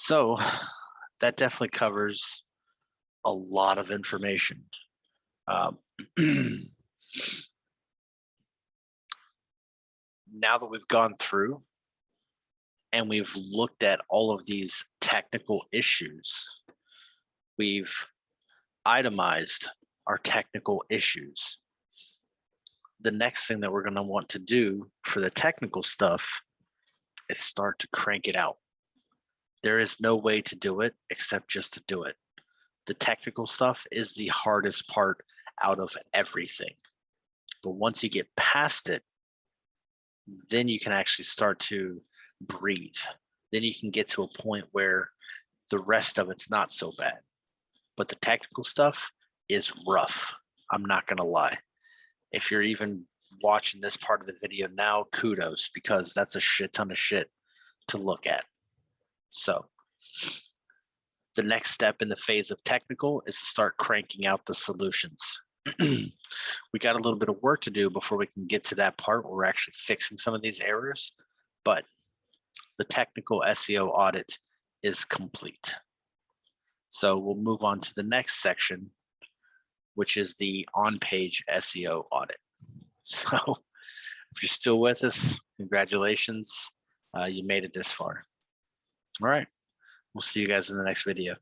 So that definitely covers a lot of information. Um, now that we've gone through and we've looked at all of these technical issues, we've itemized our technical issues. The next thing that we're going to want to do for the technical stuff is start to crank it out. There is no way to do it except just to do it. The technical stuff is the hardest part out of everything. But once you get past it, then you can actually start to breathe. Then you can get to a point where the rest of it's not so bad. But the technical stuff is rough. I'm not going to lie. If you're even watching this part of the video now, kudos, because that's a shit ton of shit to look at. So the next step in the phase of technical is to start cranking out the solutions. We got a little bit of work to do before we can get to that part where we're actually fixing some of these errors, but the technical SEO audit is complete. So we'll move on to the next section, which is the on-page SEO audit. So if you're still with us, congratulations. You made it this far. All right. We'll see you guys in the next video.